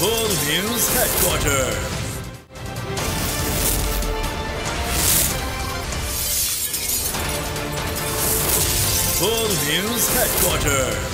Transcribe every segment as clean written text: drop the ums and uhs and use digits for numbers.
Full News Headquarters. Full News Headquarters.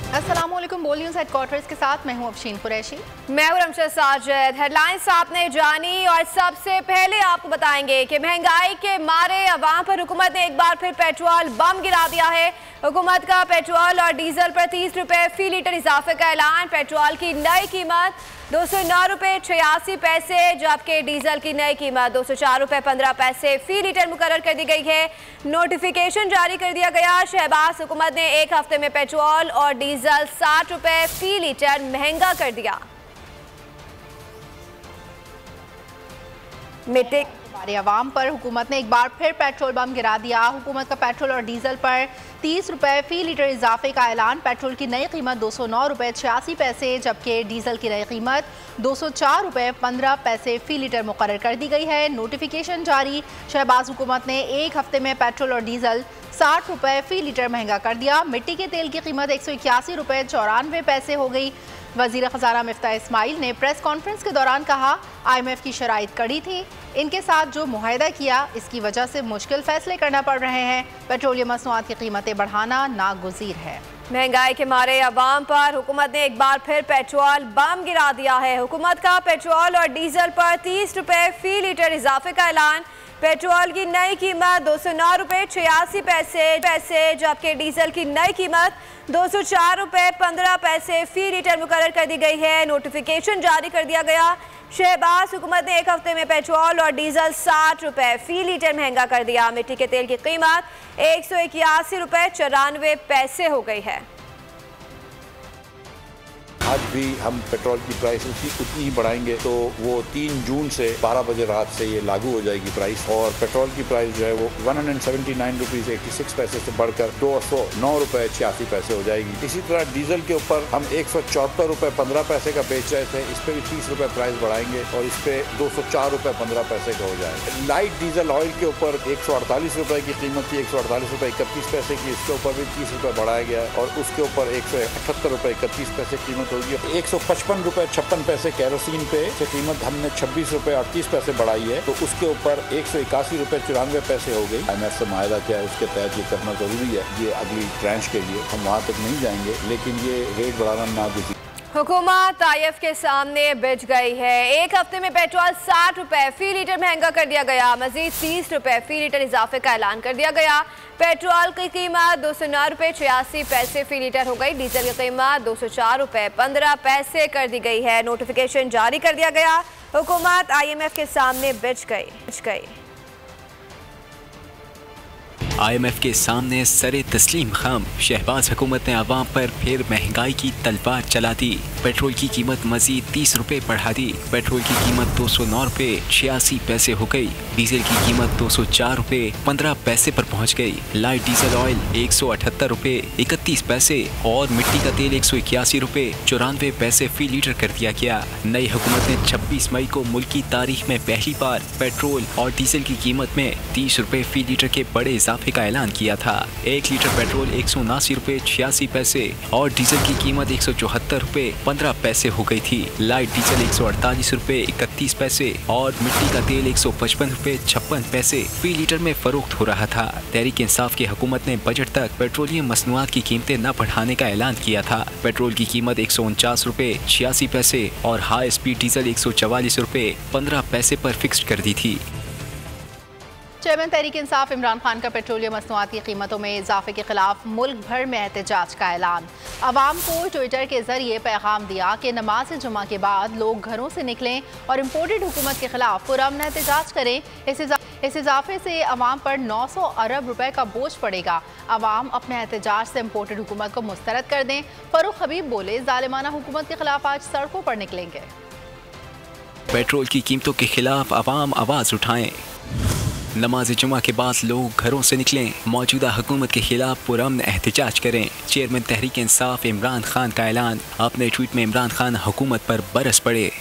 अस्सलाम वालेकुम। बोल न्यूज़ हेडक्वार्टर्स के साथ मैं हूं अफशीन कुरैशी। मैं हूं रमशद साजिद। हेडलाइंस आपने जानी और सबसे पहले आपको बताएंगे कि महंगाई के मारे अवाम पर हुकूमत ने एक बार फिर पेट्रोल बम गिरा दिया है। हुकूमत का पेट्रोल और डीजल पर 30 रुपए फी लीटर इजाफे का ऐलान। पेट्रोल की नई कीमत 209 रुपए 86 पैसे, जबकि डीजल की नई कीमत 204 रुपए 15 पैसे फी लीटर मुकर्रर कर दी गई है। नोटिफिकेशन जारी कर दिया गया। शहबाज हुकूमत ने एक हफ्ते में पेट्रोल और डीजल 60 रुपए फी लीटर महंगा कर दिया। मीटिंग हमारे अवाम पर हुकूमत ने एक बार फिर पेट्रोल बम गिरा दिया। हुकूमत का पेट्रोल और डीजल पर 30 रुपए फी लीटर इजाफे का ऐलान। पेट्रोल की नई कीमत 209 रुपए 86 पैसे, जबकि डीजल की नई कीमत 204 रुपए 15 पैसे फी लीटर मुकर्रर कर दी गई है। नोटिफिकेशन जारी। शहबाज हुकूमत ने एक हफ्ते में पेट्रोल और डीजल 60 रुपए फी लीटर महंगा कर दिया। मिट्टी के तेल की कीमत 181 रुपए 94 पैसे हो गई। वज़ीर ख़ज़ाना मिफ्ताह इस्माइल ने प्रेस कॉन्फ्रेंस के दौरान कहा, IMF की शराइत कड़ी थी, इनके साथ जो मुआहदा किया इसकी वजह से मुश्किल फैसले करना पड़ रहे हैं। पेट्रोलियम मसनूआत की कीमतें बढ़ाना नागुज़ीर है। महंगाई के मारे अवाम पर हुकूमत ने एक बार फिर पेट्रोल बम गिरा दिया है। हुकूमत का पेट्रोल और डीजल पर 30 रुपए फी लीटर इजाफे का ऐलान। पेट्रोल की नई कीमत 209 रुपए 86 पैसे, जबकि डीजल की नई कीमत 204 रुपए 15 पैसे फी लीटर मुकर्रर कर दी गई है। नोटिफिकेशन जारी कर दिया गया। शहबाज हुकूमत ने एक हफ्ते में पेट्रोल और डीजल 60 रुपए फी लीटर महंगा कर दिया। मिट्टी के तेल की कीमत 181 रुपए 94 पैसे हो गई है। आज भी हम पेट्रोल की प्राइस उतनी ही बढ़ाएंगे तो वो 3 जून से 12 बजे रात से ये लागू हो जाएगी प्राइस, और पेट्रोल की प्राइस जो है वो 179 रुपीज़ 86 पैसे से बढ़कर 209 रुपए 86 पैसे हो जाएगी। इसी तरह डीजल के ऊपर हम 174 रुपए 15 पैसे का बेच रहे थे, इस पर भी 30 रुपए प्राइस बढ़ाएंगे और इस पे 204 रुपए 15 पैसे का हो जाएगा। लाइट डीजल ऑयल के ऊपर 148 रुपए की कीमत थी, 148 रुपए 31 पैसे की, इसके ऊपर भी 30 रुपए बढ़ाया गया है और उसके ऊपर 178 रुपए 31 पैसे कीमत 155 रुपए 56 पैसे केरोसिन पे से कीमत हमने 26 रुपए 38 पैसे बढ़ाई है, तो उसके ऊपर 181 रुपए 94 पैसे हो गई। IMF से मुआहदा किया है, उसके तहत ये करना जरूरी है। ये अगली ट्रांच के लिए हम वहाँ तक नहीं जाएंगे, लेकिन ये रेट बढ़ाना नागुज़ीर। हुकूमत IMF के सामने बिछ गई है। एक हफ्ते में पेट्रोल 60 रुपए फी लीटर महंगा कर दिया गया। मजीद 30 रुपए फी लीटर इजाफे का ऐलान कर दिया गया। पेट्रोल की कीमत 209 रुपए 86 पैसे फी लीटर हो गई। डीजल की कीमत 204 रुपए 15 पैसे कर दी गई है। नोटिफिकेशन जारी कर दिया गया। हुकूमत IMF के सामने बिछ गई। IMF के सामने सरे तस्लीम खाम। शहबाज हुकूमत ने अवाम पर फिर महंगाई की तलवार चला दी। पेट्रोल की कीमत मजीद 30 रुपए बढ़ा दी। पेट्रोल की कीमत 209 रुपए 86 पैसे हो गई। डीजल की कीमत 204 रुपए 15 पैसे पर पहुंच गई। लाइट डीजल ऑयल 178 रुपए 31 पैसे और मिट्टी का तेल 181 रुपए 94 पैसे फी लीटर कर दिया गया। नई हुकूमत ने 26 मई को मुल्क की तारीख में पहली बार पेट्रोल और डीजल की कीमत में 30 रुपए फी लीटर के बड़े इजाफे का ऐलान किया था। 1 लीटर पेट्रोल 179 रुपए 86 पैसे और डीजल की कीमत 174 रुपए 15 पैसे हो गई थी। लाइट डीजल 148 रुपए 31 पैसे और मिट्टी का तेल 155 रुपए 56 पैसे फी लीटर में फरोख्त हो रहा था। तहरीक इंसाफ की हुकूमत ने बजट तक पेट्रोलियम मसनूआत की कीमतें न बढ़ाने का ऐलान किया था। पेट्रोल की कीमत 149 रुपए 86 पैसे और हाई स्पीड डीजल 144 रुपए 15 पैसे पर फिक्स्ड कर दी थी। चेयरमैन तहरीक इंसाफ इमरान खान का पेट्रोलियम मसनूआत की कीमतों में इजाफे के खिलाफ मुल्क भर में एहतजाज का ऐलान। अवाम को ट्विटर के जरिए पैगाम दिया कि नमाज जुमा के बाद लोग घरों से निकलें और इम्पोर्टेड हुकूमत के खिलाफ पुरअमन एहतजाज करें। इस इजाफे से अवाम पर 900 अरब रुपए का बोझ पड़ेगा। अवाम अपने एहतजाज से इम्पोर्टेड हुकूमत को मुस्तरद कर दें। फरूख हबीब बोले, जालिमाना हुकूमत के खिलाफ आज सड़कों पर निकलेंगे। पेट्रोल की कीमतों के खिलाफ अवाम आवाज उठाएं। नमाज जुमा के बाद लोग घरों से निकलें। मौजूदा हुकूमत के खिलाफ पुरअमन एहतजाज करें। चेयरमैन तहरीक इंसाफ इमरान खान का ऐलान। अपने ट्वीट में इमरान खान हुकूमत पर बरस पड़े।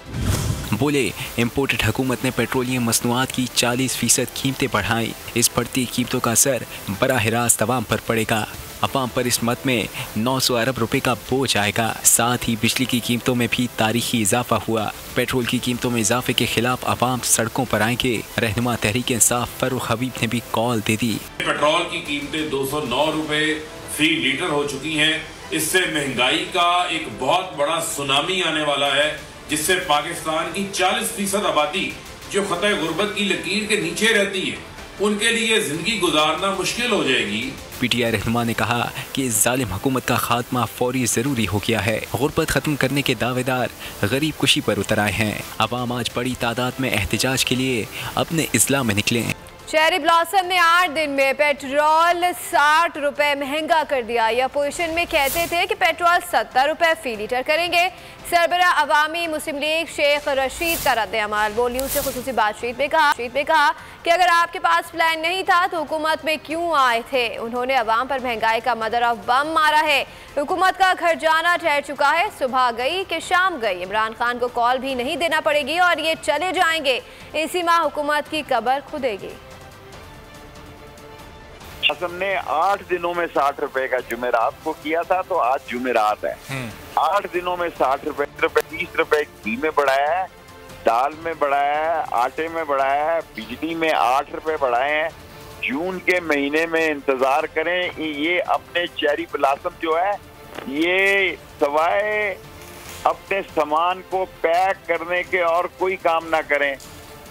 बोले इम्पोर्टेड हुकूमत ने पेट्रोलियम मसनूआत की 40% कीमतें बढ़ाई। इस बढ़ती कीमतों का असर बराह रास्त अवाम पर पड़ेगा। अवाम पर इस मद में 900 अरब रुपए का बोझ आएगा। साथ ही बिजली की कीमतों में भी तारीखी इजाफा हुआ। पेट्रोल की कीमतों में इजाफे के खिलाफ अवाम सड़कों पर आएंगे। रहनुमा तहरीक इंसाफ फारूक हबीब ने भी कॉल दे दी। पेट्रोल की कीमतें 209 रुपए फी लीटर हो चुकी हैं। इससे महंगाई का एक बहुत बड़ा सुनामी आने वाला है, जिससे पाकिस्तान की 40% आबादी जो खतरे गुर्बत की लकीर के नीचे रहती है, उनके लिए जिंदगी गुजारना मुश्किल हो जाएगी। PTI रहनुमा ने कहा कि इस जालिम हुकूमत का खात्मा फौरी जरूरी हो गया है। गुर्बत खत्म करने के दावेदार गरीब कुशी पर उतर आए हैं। अवाम आज बड़ी तादाद में एहतजाज के लिए अपने इस्लाम में निकले। चेरी ब्लॉसम ने 8 दिन में पेट्रोल 60 रुपए महंगा कर दिया। ये अपोजिशन में कहते थे कि पेट्रोल 70 रुपए फी लीटर करेंगे। सरबरा अवामी मुस्लिम लीग शेख रशीद का रद्द-ए-अमल। वो न्यूज़ से खुसूसी बातचीत में कहा कि अगर आपके पास प्लान नहीं था तो हुकूमत में क्यों आए थे। उन्होंने अवाम पर महंगाई का मदर ऑफ बम मारा है। हुकूमत का घर जाना ठहर चुका है। सुबह गई कि शाम गई, इमरान खान को कॉल भी नहीं देना पड़ेगी और ये चले जाएंगे। इसी माह हुकूमत की कब्र खुदेगी। हमने 8 दिनों में 60 रुपए का जुमेरात को किया था, तो आज जुमेरात है। 8 दिनों में 60 रुपए, 30 रुपए घी में बढ़ाया है, दाल में बढ़ाया है, आटे में बढ़ाया है, बिजली में 8 रुपए बढ़ाए हैं। जून के महीने में इंतजार करें। ये अपने चेरी ब्लॉसम जो है, ये सवाए अपने सामान को पैक करने के और कोई काम ना करें।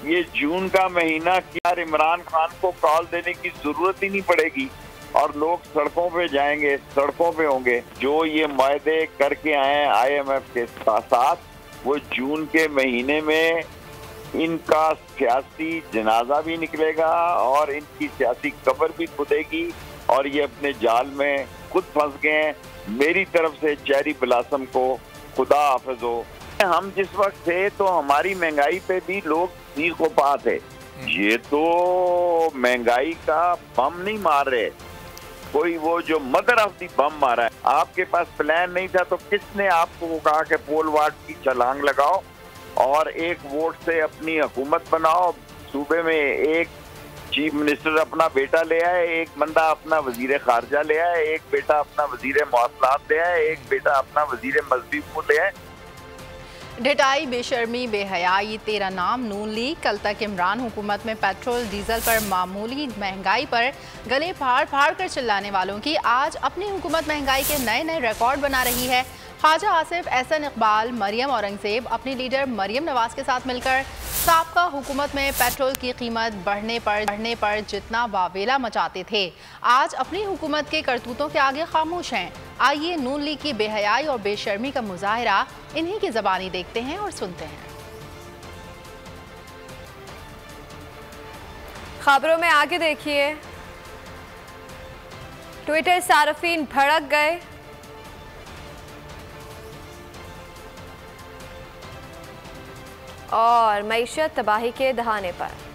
ये जून का महीना क्या इमरान खान को कॉल देने की जरूरत ही नहीं पड़ेगी और लोग सड़कों पे जाएंगे, सड़कों पे होंगे। जो ये मुआहदे करके आए हैं IMF के साथ, वो जून के महीने में इनका सियासी जनाजा भी निकलेगा और इनकी सियासी कब्र भी खुदेगी और ये अपने जाल में खुद फंस गए हैं। मेरी तरफ से चेरी ब्लॉसम को खुदा हाफिज हो। हम जिस वक्त थे तो हमारी महंगाई पे भी लोग चीख पा थे। ये तो महंगाई का बम नहीं मार रहे, कोई वो जो मदर ऑफ दी बम मारा है। आपके पास प्लान नहीं था तो किसने आपको कहा कि पोल वार्ड की छलांग लगाओ और एक वोट से अपनी हुकूमत बनाओ। सूबे में एक चीफ मिनिस्टर अपना बेटा ले आए, एक बंदा अपना वजीर खारजा ले आए, एक बेटा अपना वजीर मवासलात ले आए, एक बेटा अपना वजीर मजहबी को ले आए। ढिठाई, बेशर्मी, बेहयाई, तेरा नाम नून लीग। कल तक इमरान हुकूमत में पेट्रोल डीजल पर मामूली महंगाई पर गले फाड़ फाड़ कर चिल्लाने वालों की आज अपनी हुकूमत महंगाई के नए नए रिकॉर्ड बना रही है। ख्वाजा आसिफ, एहसन इकबाल, मरियम औरंगजेब अपनी लीडर मरियम नवाज के साथ मिलकर साबका हुकूमत में पेट्रोल की कीमत बढ़ने पर जितना वावेला मचाते थे, आज अपनी हुकूमत के करतूतों के आगे खामोश हैं। आइए नून लीग की बेहयाई और बेशर्मी का मुजाहिरा इन्हीं की ज़बानी देखते हैं और सुनते हैं। खबरों में आगे देखिए, ट्विटर सार्फिन भड़क गए। और मईशत तबाही के दहाने पर।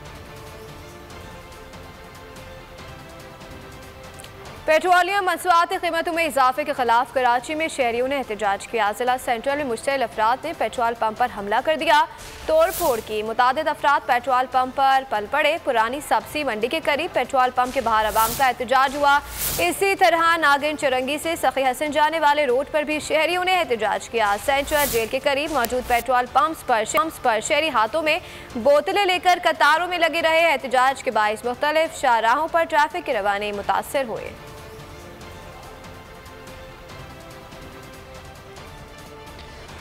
पेट्रोलियम मसनूआत कीमतों में इजाफे के खिलाफ कराची में शहरियों ने एहतजाज किया। जिला सेंट्रल में मुश्तइल अफराद ने पेट्रोल पंप पर हमला कर दिया, तोड़ फोड़ की। मुतादिद अफराद पेट्रोल पंप पर पल पड़े। पुरानी सब्जी मंडी के करीब पेट्रोल पंप के बाहर अवाम का एहतजाज हुआ। इसी तरह नागिन चुरंगी से सखी हसन जाने वाले रोड पर भी शहरियों ने एहतजाज किया। सेंट्रल जेल के करीब मौजूद पेट्रोल पंप्स पर शहरी हाथों में बोतलें लेकर कतारों में लगे रहे। एहतजाज के बाइस मुख्तलिफ शाहराहों पर ट्रैफिक के रवाने मुतासर हुए।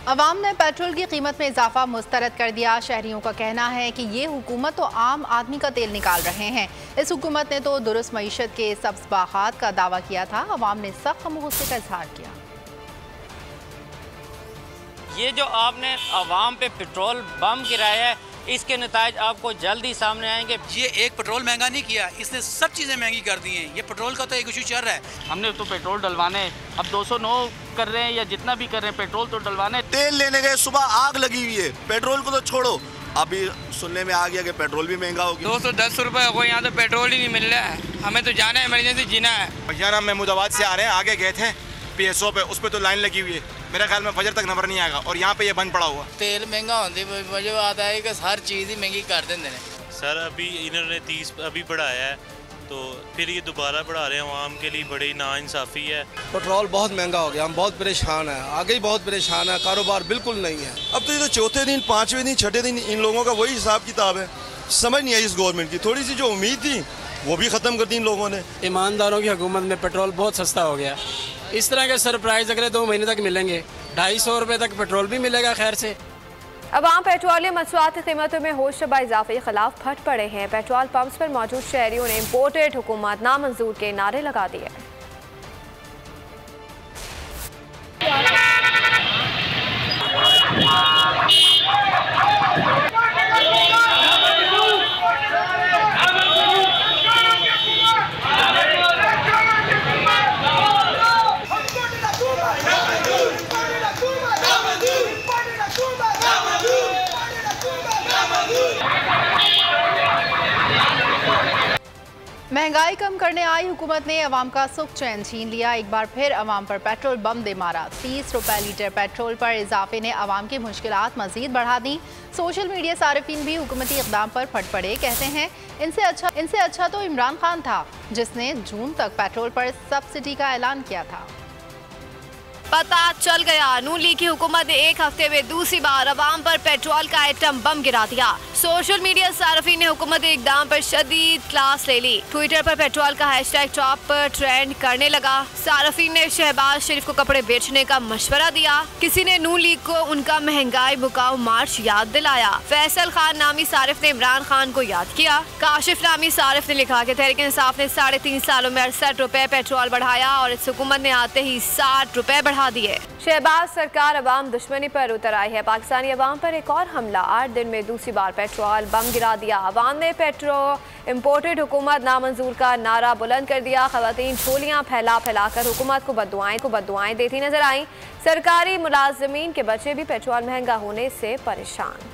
अवाम ने पेट्रोल की कीमत में इजाफा मुस्तरद कर दिया। शहरियों का कहना है कि ये हुकूमत तो आम आदमी का तेल निकाल रहे हैं। इस हुकूमत ने तो दुरुस्त मईशत के सब्ज़ बागात का दावा किया था। अवाम ने सख्त गुस्से का इजहार किया। ये जो आपने अवाम पे पेट्रोल बम गिराया है, इसके नतायज आपको जल्दी सामने आएंगे। ये एक पेट्रोल महंगा नहीं किया, इसने सब चीज़ें महंगी कर दी हैं। ये पेट्रोल का तो एक इशू चल रहा है। हमने तो पेट्रोल डलवाने, अब 209 कर रहे हैं या जितना भी कर रहे हैं, पेट्रोल तो डलवाने। तेल लेने गए, सुबह आग लगी हुई है। पेट्रोल को तो छोड़ो, अभी सुनने में आ गया कि पेट्रोल भी महंगा हो गया। 210 रुपये हो गए, यहाँ तो पेट्रोल ही नहीं मिल रहा है। हमें तो जाना है, इमरजेंसी जीना है। भैया हम महमूदाबाद से आ रहे हैं, आगे गए थे PSO पे, उस पर तो लाइन लगी हुई है। मेरे ख्याल में फजर तक नंबर नहीं आएगा और यहाँ पे ये बंद पड़ा हुआ। तेल महंगा होती वजह आता है कि हर चीज़ ही महंगी कर देंगे सर। अभी इन्होंने 30 अभी बढ़ाया है तो फिर ये दोबारा बढ़ा रहे हैं, आवाम के लिए बड़ी नाइंसाफ़ी है। पेट्रोल बहुत महंगा हो गया, हम बहुत परेशान हैं, आगे ही बहुत परेशान है, कारोबार बिल्कुल नहीं है। अब तो ये तो चौथे दिन, पाँचवें दिन, छठे दिन इन लोगों का वही हिसाब किताब है। समझ नहीं आई इस गवर्नमेंट की, थोड़ी सी जो उम्मीद थी वो भी ख़त्म कर दी इन लोगों ने। ईमानदारों की हुकूमत में पेट्रोल बहुत सस्ता हो गया। इस तरह के सरप्राइज अगले 2 महीने तक मिलेंगे। 250 रुपये तक पेट्रोल भी मिलेगा खैर से। अवाम पेट्रोलियम मसनूआत की कीमतों में होशरबा इजाफे के खिलाफ फट पड़े हैं। पेट्रोल पंप्स पर मौजूद शहरियों ने इम्पोर्टेड हुकूमत नामंजूर के नारे लगा दिए। महंगाई कम करने आई हुकूमत ने अवाम का सुख चैन छीन लिया। एक बार फिर अवाम पर पेट्रोल बम दे मारा। 30 रुपए लीटर पेट्रोल पर इजाफे ने अवाम की मुश्किलात मजीद बढ़ा दी। सोशल मीडिया सारिफिन भी हुकूमती इक़दाम पर फट पड़े। कहते हैं इनसे अच्छा तो इमरान खान था जिसने जून तक पेट्रोल पर सब्सिडी का ऐलान किया था। पता चल गया, नून लीग की हुकूमत ने एक हफ्ते में दूसरी बार अवाम पर पेट्रोल का एटम बम गिरा दिया। सोशल मीडिया सार्फिन ने हुकूमत के इक़दाम पर शदीद क्लास ले ली। ट्विटर पर पेट्रोल का हैशटैग टॉप ट्रेंड करने लगा। सार्फिन ने शहबाज शरीफ को कपड़े बेचने का मशवरा दिया। किसी ने नून लीग को उनका महंगाई बुकाऊ मार्च याद दिलाया। फैसल खान नामी सारिफ ने इमरान खान को याद किया। काशिफ नामी सारिफ ने लिखा कि तहरीक इंसाफ ने 3.5 सालों में 68 रुपए पेट्रोल बढ़ाया और इस हुकूमत ने आते ही 60 रुपए बढ़ा दिए। शहबाज सरकार अवाम दुश्मनी पर उतर आई है। पाकिस्तानी अवाम पर एक और हमला। 8 दिन में दूसरी बार पेट्रोल बम गिरा दिया। अवाम ने पेट्रोल इम्पोर्टेड हुकूमत नामंजूर का नारा बुलंद कर दिया। खवातीन झोलियाँ फैला कर हुकूमत को बद्दुआएं देती नजर आई। सरकारी मुलाजमीन के बच्चे भी पेट्रोल महंगा होने से परेशान।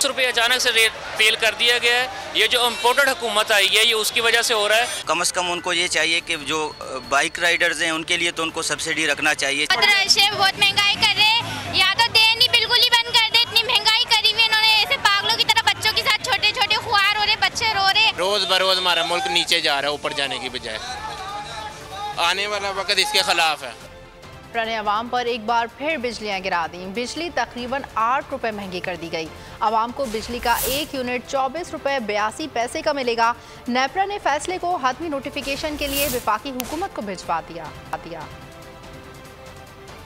₹100 अचानक से तेल कर दिया गया है। ये जो इम्पोर्टेड हुकूमत आई है ये उसकी वजह से हो रहा है। कम से कम उनको ये चाहिए कि जो बाइक राइडर्स हैं उनके लिए तो उनको सब्सिडी रखना चाहिए। बहुत महंगाई कर रहे हैं, या तो दे नहीं बिल्कुल ही बंद कर दे। इतनी महंगाई करी हुई इन्होंने, ऐसे पागलों की तरह बच्चों के साथ छोटे छोटे खुआर हो रहे, बच्चे रो रहे। रोज बरोज हमारा मुल्क नीचे जा रहा है ऊपर जाने की बजाय। आने वाला वक्त इसके खिलाफ है। ने अवाम पर एक बार फिर बिजलियां गिरा दी। बिजली तकरीबन 8 रुपए महंगी कर दी गई। अवाम को बिजली का 1 यूनिट 24 रुपए 82 पैसे का मिलेगा। नेपरा ने फैसले को हतमी नोटिफिकेशन के लिए वफाकी हुकूमत को भिजवा दिया।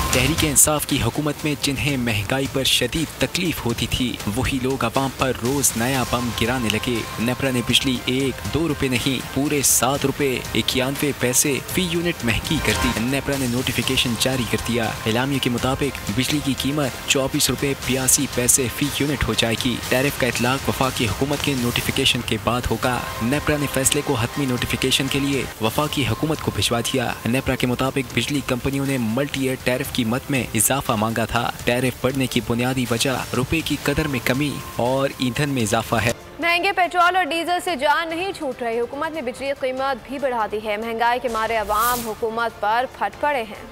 तहरीक इंसाफ की हुकूमत में जिन्हें महंगाई पर शदीद तकलीफ होती थी वही लोग अवाम पर रोज नया बम गिराने लगे। नेपरा ने बिजली 1-2 रुपए नहीं पूरे 7 रुपए 91 पैसे फी यूनिट महंगी कर दी। नेपरा ने नोटिफिकेशन जारी कर दिया। एलामिया के मुताबिक बिजली की कीमत 24 रुपए 82 पैसे फी यूनिट हो जाएगी। टैरिफ का इतलाक वफाकी हुकूमत के नोटिफिकेशन के बाद होगा। नेपरा ने फैसले को हतमी नोटिफिकेशन के लिए वफाकी हुकूमत को भिजवा दिया। नेपरा के मुताबिक बिजली कंपनियों ने मल्टी ईयर टैरिफ की मद में इजाफा मांगा था। टैरिफ बढ़ने की बुनियादी वजह रुपए की कदर में कमी और ईंधन में इजाफा है। महंगे पेट्रोल और डीजल से जान नहीं छूट रही। हुकूमत ने बिजली की कीमत भी बढ़ा दी है। महंगाई के मारे अवाम हुकूमत पर फट पड़े हैं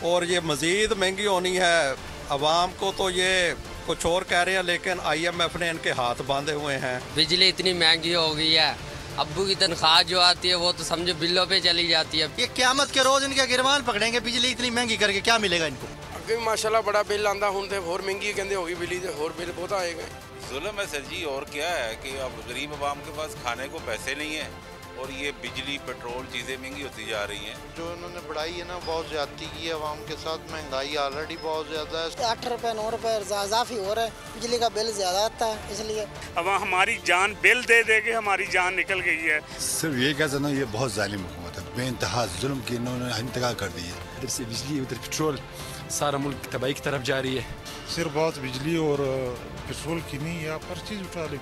और ये मजीद महंगी होनी है। अवाम को तो ये कुछ और कह रहे हैं लेकिन IMF ने इनके हाथ बांधे हुए हैं। बिजली इतनी महंगी हो गई है, अब्बू की तनख्वाह जो आती है वो तो समझो बिलों पे चली जाती है। ये क़यामत के रोज इनके गिरबान पकड़ेंगे। बिजली इतनी महंगी करके क्या मिलेगा इनको? अगे माशाल्लाह बड़ा बिल आंदा हुण ते होर महंगी कहंदे होगी बिजली ते होर बिल बहुत आएगा। जुल्म है सर जी, और क्या है कि अब गरीब आवाम के पास खाने को पैसे नहीं है और ये बिजली पेट्रोल चीज़ें महंगी होती जा रही हैं। जो इन्होंने बढ़ाई है ना बहुत ज्यादती की है आवाम के साथ। महंगाई ऑलरेडी बहुत ज़्यादा है। 8 रुपए 9 रुपए इजाफी हो रहा है। बिजली का बिल ज़्यादा आता है इसलिए अब हमारी जान बिल दे दे के हमारी जान निकल गई है। सिर्फ ये कह सकता हूँ ये बहुत जालिम हुकूमत है। बेइंतहा जुल्म की इन्होंने इंतहा कर दी है। इधर से बिजली उधर पेट्रोल, सारा मुल्क तबाही की तरफ जा रही है। सिर्फ बात बिजली और पेट्रोल की नहीं है, आप हर चीज़ उठा ले।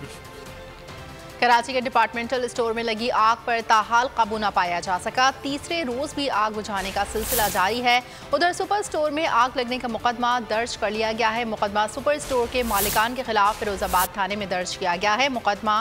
कराची के डिपार्टमेंटल स्टोर में लगी आग पर ताहाल काबू न पाया जा सका। तीसरे रोज भी आग बुझाने का सिलसिला जारी है। उधर सुपर स्टोर में आग लगने का मुकदमा दर्ज कर लिया गया है। मुकदमा सुपर स्टोर के मालिकान के खिलाफ फिरोजाबाद थाने में दर्ज किया गया है। मुकदमा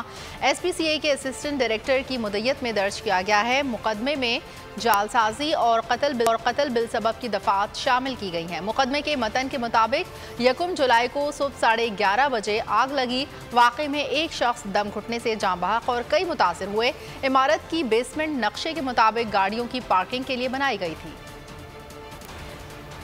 SPCA के असिस्टेंट डायरेक्टर की मुद्दत में दर्ज किया गया है। मुकदमे में जालसाजी और कत्ल बिल सबब की दफात शामिल की गई हैं। मुकदमे के मतन के मुताबिक 1 जुलाई को सुबह 11:30 बजे आग लगी। वाक़े में एक शख्स दम घुटने से जाँ बहक और कई मुतासिर हुए। इमारत की बेसमेंट नक्शे के मुताबिक गाड़ियों की पार्किंग के लिए बनाई गई थी।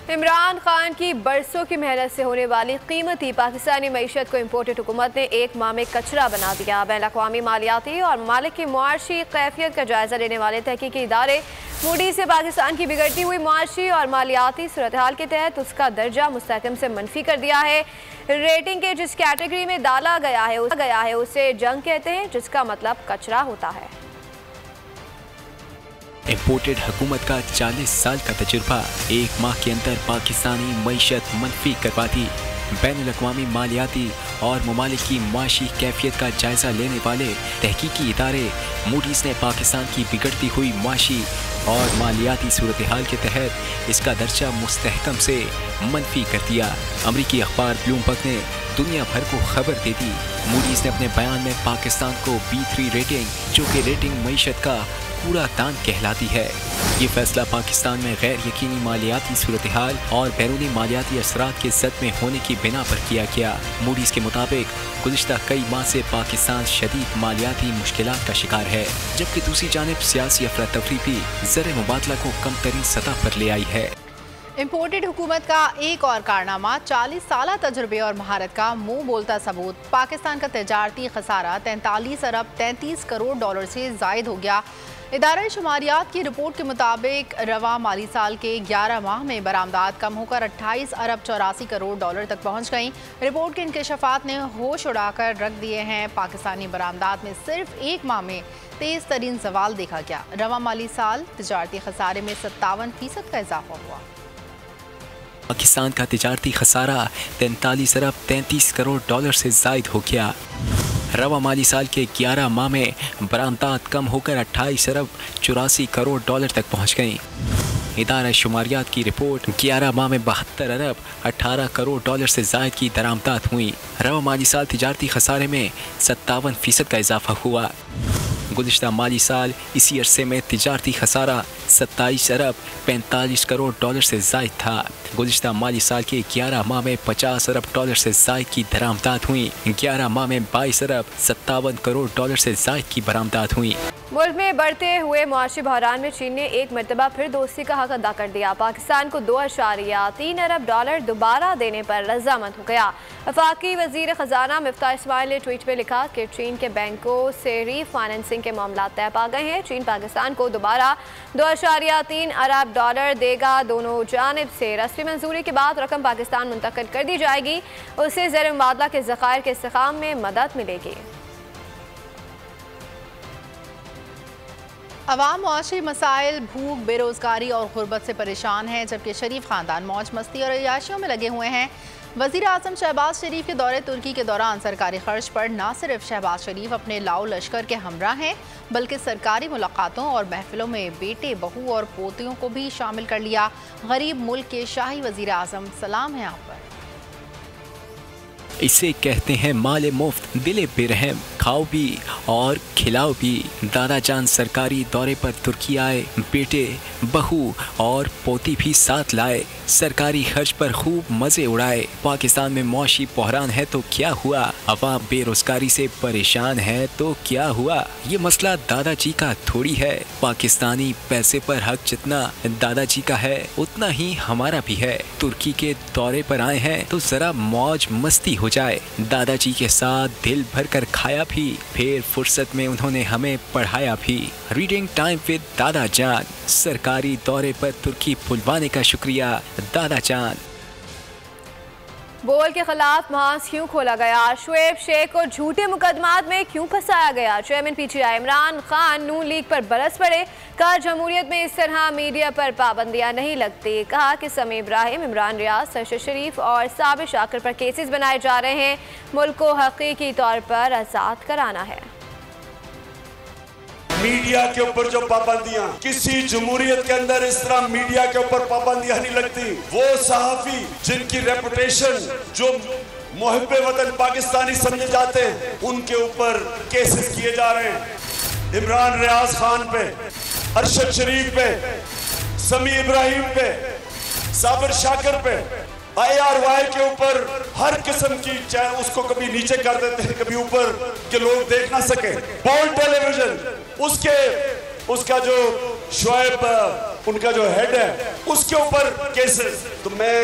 इमरान खान की बरसों की मेहनत से होने वाली कीमती पाकिस्तानी मईशत को इम्पोर्टेड हुकूमत ने एक माह में कचरा बना दिया। बैन अक़वामी मालियाती और मालिक की मुआशी कैफियत का जायजा लेने वाले तहकीकी इदारे मूडी से पाकिस्तान की बिगड़ती हुई मुआशी और मालियाती सूरत हाल के तहत उसका दर्जा मुस्तहकम से मनफी कर दिया है। रेटिंग के जिस कैटेगरी में डाला गया है उसे जंग कहते हैं, जिसका मतलब कचरा होता है। इम्पोर्टेड हुकूमत का 40 साल का तजुर्बा एक माह के अंदर पाकिस्तानी मईशत मनफी करवा दी। बैनुल-अक़वामी मालियाती और ममालिक की माशी कैफियत का जायजा लेने वाले तहकीकी इदारे मूडीज़ ने पाकिस्तान की बिगड़ती हुई माशी और मालियाती सूरत हाल के तहत इसका दर्जा मुस्तहकम से मनफी कर दिया। अमरीकी अखबार ब्लूमबर्ग ने दुनिया भर को खबर दे दी। मूडीज़ ने अपने बयान में पाकिस्तान को B3 रेटिंग, जो कि रेटिंग मईशत का पूरा दान कहलाती है। ये फैसला पाकिस्तान में गैर यकीनी मालियाती सूरत हाल और बैरूनी मालियाती असरात के जद में होने की बिना पर किया गया। मूडीज़ के मुताबिक गुज़िश्ता कई माह से पाकिस्तान शदीद मालियाती मुश्किलात का शिकार है, जबकि दूसरी जानिब सियासी अफरा तफरी भी ज़र मुबादला को कम तरीन सतह पर ले आई है। इम्पोर्टेड हुकूमत का एक और कारनामा 40 साल तजुर्बे और महारत का मुंह बोलता सबूत। पाकिस्तान का तजारती खसारा 43 अरब 33 करोड़ डॉलर से जायद हो गया। इदारा शुमारियात की रिपोर्ट के मुताबिक रवा माली साल के 11 माह में बरामदात कम होकर 28 अरब 84 करोड़ डॉलर तक पहुँच गईं। रिपोर्ट के इंकशाफात ने होश उड़ाकर रख दिए हैं। पाकिस्तानी बरामदात में सिर्फ एक माह में तेज़ तरीन जवाल देखा गया। रवा माली साल तजारती खसारे में 57% का इजाफा हुआ। पाकिस्तान का तिजारती खसारा 43 अरब 33 करोड़ डॉलर से जायद हो गया। रवा माली साल के 11 माह में बरामदात कम होकर 28 अरब 84 करोड़ डॉलर तक पहुंच गईं। इदारा शुमारियात की रिपोर्ट 11 माह में 72 अरब 18 करोड़ डॉलर से जायद की दरामदात हुई। रवा माली साल तिजारती खसारे में 57% का इजाफा हुआ। गुज़िश्ता माली साल इसी अरसे में तिजारती खसारा 27 अरब 45 करोड़ डॉलर से जायद था। गुज़िश्ता माली साल के 11 माह में 50 अरब डॉलर से जायद की दरामदात हुई। 11 माह में 22 अरब 57 करोड़ डॉलर से जायद की बरामदात हुई। मुल्क में बढ़ते हुए मुआशी बहरान में चीन ने एक मरतबा फिर दोस्ती का हक अदा कर दिया। पाकिस्तान को 2.3 अरब डॉलर दोबारा देने पर रजामंद हो गया। वफाकी वजीर खजाना मिफ्ताह इस्माइल ने ट्वीट में लिखा कि चीन के बैंकों से रीफाइनेंसिंग के मामला तय पा गए हैं। चीन पाकिस्तान को दोबारा 2.3 अरब डॉलर देगा। दोनों जानिब से रस्मी मंजूरी के बाद रकम पाकिस्तान मुंतकिल कर दी जाएगी। उससे ज़र मुबादला के ज़खायर के इस्तेमाल में मदद मिलेगी। अवाम मुआशी मसाइल, भूख, बेरोज़गारी और गुर्बत से परेशान हैं, जबकि शरीफ ख़ानदान मौज मस्ती और अय्याशियों में लगे हुए हैं। वज़ीर आज़म शहबाज शरीफ के दौरे तुर्की के दौरान सरकारी खर्च पर न सिर्फ शहबाज शरीफ अपने लाओ लश्कर के हमरा हैं, बल्कि सरकारी मुलाकातों और महफिलों में बेटे, बहू और पोतियों को भी शामिल कर लिया। गरीब मुल्क के शाही वज़ीर आज़म, सलाम है आप पर। इसे कहते हैं माले मुफ्त, दिले बेरहम, खाओ भी और खिलाओ भी। दादा जान सरकारी दौरे पर तुर्की आए, बेटे, बहू और पोती भी साथ लाए। सरकारी खर्च पर खूब मजे उड़ाए। पाकिस्तान में मौशी बहरान है तो क्या हुआ, अवाम बेरोजगारी से परेशान है तो क्या हुआ। ये मसला दादाजी का थोड़ी है। पाकिस्तानी पैसे पर हक जितना दादाजी का है उतना ही हमारा भी है। तुर्की के दौरे पर आए हैं तो जरा मौज मस्ती हो जाए। दादाजी के साथ दिल भर कर खाया भी, फिर फुर्सत में उन्होंने हमें पढ़ाया भी। रीडिंग टाइम विद दादा जान। सरकारी दौरे पर तुर्की बुलवाने का शुक्रिया दादा जान। बोल के खिलाफ महाज क्यों खोला गया? शुएब शेख को झूठे मुकदमात में क्यों फंसाया गया? चेयरमैन PTI इमरान खान नून लीग पर बरस पड़े। कहा जमहूरियत में इस तरह मीडिया पर पाबंदियां नहीं लगती। कहा कि समी इब्राहिम, इमरान रियाज, सरशद शरीफ और साबिर शाकिर पर केसेस बनाए जा रहे हैं। मुल्क को हकीकी तौर पर आज़ाद कराना है। मीडिया के ऊपर जो पाबंदियां, किसी जमहूरियत के अंदर इस तरह मीडिया के ऊपर पाबंदियां नहीं लगती। वो सहाफी जिनकी रेपुटेशन, जो मुहिब्बे वतन पाकिस्तानी समझे जाते हैं, उनके ऊपर केसेस किए जा रहे हैं। इमरान रियाज खान पे, अरशद शरीफ पे, समी इब्राहिम पे, साबिर शाकिर पे, IRY के ऊपर हर किस्म की, चाहे उसको कभी नीचे कर देते हैं, कभी ऊपर के लोग देख ना सके। बोल टेलीविजन, उसका जो शोएब, उनका जो हेड है, उसके ऊपर केसेस। तो मैं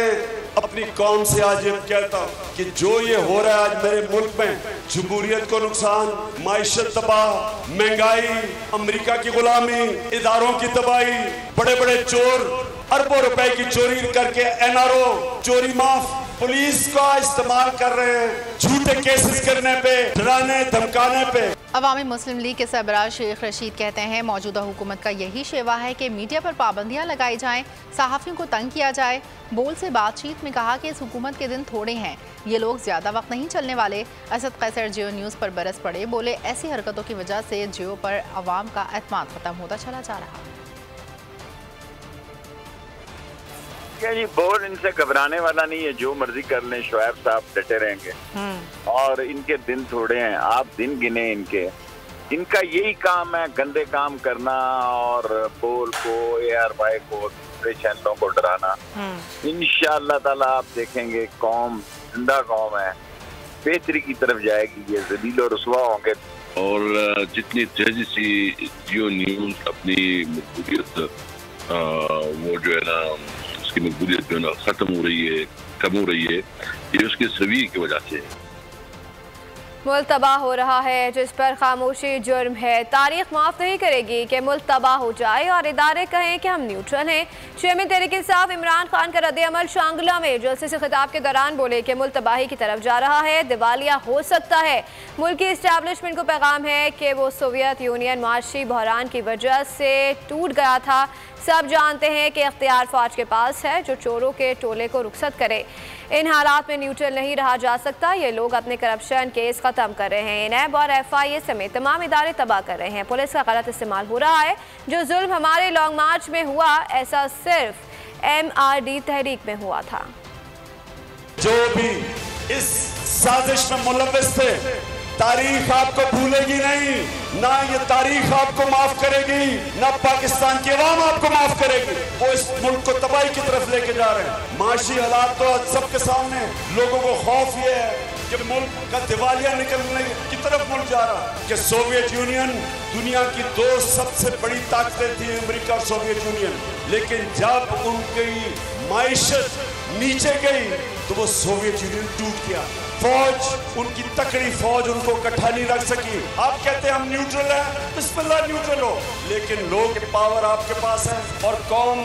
अपनी कौम से आज ये कहता हूँ कि जो ये हो रहा है आज मेरे मुल्क में, जमहूरियत को नुकसान, माइशत तबाह, महंगाई, अमेरिका की गुलामी, इदारों की तबाही, बड़े बड़े चोर अरबों रुपए की चोरी करके NRO चोरी माफ, पुलिस का इस्तेमाल कर रहे हैं झूठे केसेस करने पे, डराने धमकाने पे। अवामी मुस्लिम लीग के सरबराह शेख रशीद कहते हैं मौजूदा हुकूमत का यही शेवा है कि मीडिया पर पाबंदियां लगाई जाएं, सहाफ़ियों को तंग किया जाए। बोल से बातचीत में कहा कि इस हुकूमत के दिन थोड़े हैं, ये लोग ज़्यादा वक्त नहीं चलने वाले। असद कैसर जियो न्यूज़ पर बरस पड़े, बोले ऐसी हरकतों की वजह से जियो पर अवाम का एतमाद ख़त्म होता चला जा रहा है। जी बोर्ड इनसे घबराने वाला नहीं है, जो मर्जी कर लें, शोएब साहब डटे रहेंगे और इनके दिन थोड़े हैं। आप दिन गिने इनका यही काम है, गंदे काम करना और बोल को, ARY को, दूसरे चैनलों को डराना। इंशाअल्लाह ताला आप देखेंगे कौम जिंदा कौम है, बेहतरी की तरफ जाएगी, ये ज़लील और रुसवा होंगे। और जितनी तेजी से जियो न्यूज़ अपनी मकबूलियत वो जो है ना, उसकी मकबूलियत जो है ना ख़त्म हो रही है, कम हो रही है, ये उसके सवी की वजह से है। मुल्क तबाह हो रहा है जिस पर खामोशी जुर्म है। तारीख माफ़ नहीं करेगी कि मुल्क तबाह हो जाए और इदारे कहें कि हम न्यूट्रल हैं। चेयरमैन तहरीक-ए-इंसाफ इमरान खान का रद्द-ए-अमल शांगला में जलसे से खिताब के दौरान बोले कि मुल्क तबाही की तरफ जा रहा है, दिवालिया हो सकता है। मुल्की इस्टेब्लिशमेंट को पैगाम है कि वो सोवियत यूनियन माशी बहरान की वजह से टूट गया था। सब जानते हैं कि इख्तियार फौज के पास है जो चोरों के टोले को रुखसत करे। इन हालात में न्यूट्रल नहीं रहा जा सकता। ये लोग अपने करप्शन केस ख़त्म कर रहे हैं, नैब और FIA समेत तमाम इदारे तबाह कर रहे हैं। पुलिस का गलत इस्तेमाल हो रहा है। जो जुल्म हमारे लॉन्ग मार्च में हुआ, ऐसा सिर्फ MRD तहरीक में हुआ था। जो भी इस साजिश में मुलव्विस थे, तारीख आपको भूलेगी नहीं, ना ये तारीख आपको माफ करेगी, ना पाकिस्तान की अवाम आपको माफ करेगी। वो इस मुल्क को तबाही की तरफ लेके जा रहे हैं। माशी हालात तो सबके सामने, लोगों को खौफ ये है कि मुल्क का दिवालिया निकलने की तरफ मुल्क जा रहा है। कि सोवियत यूनियन दुनिया की दो सबसे बड़ी ताकतें थी, अमेरिका और सोवियत यूनियन, लेकिन जब उनकी माइशत नीचे गई तो वो सोवियत यूनियन टूट गया। फौज, उनकी तकड़ी फौज उनको इकट्ठा नहीं रख सकी। आप कहते हैं हम न्यूट्रल हैं, बिस्मिल्लाह न्यूट्रल हो, लेकिन लोग पावर आपके पास है। और कौम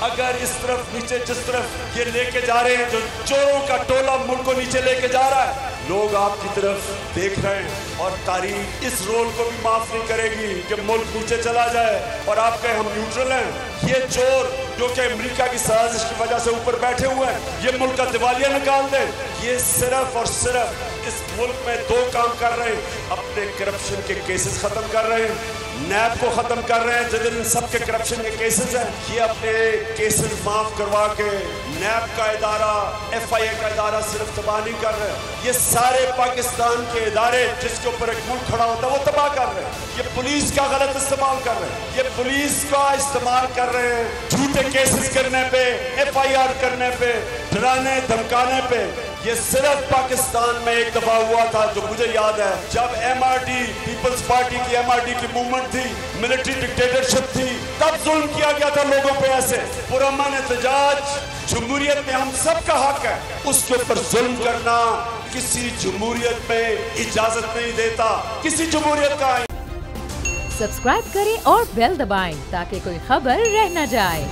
अगर इस तरफ नीचे, जिस तरफ ये लेके जा रहे हैं, जो चोरों का टोला मुल्क को नीचे लेके जा रहा है, लोग आपकी तरफ देख रहे हैं और तारीख इस रोल को भी माफ नहीं करेगी कि मुल्क नीचे चला जाए और आप कहें हम न्यूट्रल हैं। ये चोर जो कि अमेरिका की साजिश की वजह से ऊपर बैठे हुए हैं, ये मुल्क का दिवालिया निकाल दें। ये सिर्फ और सिर्फ इस मुल्क में दो काम कर रहे हैं, अपने करप्शन के केसेस खत्म कर रहे हैं, नैब को खत्म कर रहे हैं जिन सबके करप्शन के केसेस हैं। ये अपने केसेस माफ करवा के नैब का इदारा, FIA का इदारा सिर्फ तबाह नहीं कर रहे, ये सारे पाकिस्तान के इदारे जिसके ऊपर एक मुल्क खड़ा होता है वो तबाह कर रहे हैं। ये पुलिस का गलत इस्तेमाल कर रहे हैं, ये पुलिस का इस्तेमाल कर रहे हैं झूठे केसेस करने पे, FIR करने पे, डराने धमकाने पे। ये सिर्फ पाकिस्तान में एक दफा हुआ था जो मुझे याद है, जब MRD, पीपल्स पार्टी की MRD की मूवमेंट थी, मिलिट्री डिक्टेटरशिप थी, तब जुल्म किया गया था लोगों पे। ऐसे पुरअमन एहतजाज जमहूरियत में हम सब का हक है, उसके ऊपर जुल्म करना किसी जमहूरियत में इजाजत नहीं देता, किसी जमहूरियत का। सब्सक्राइब करें और बेल दबाएं ताकि कोई खबर रह न जाए।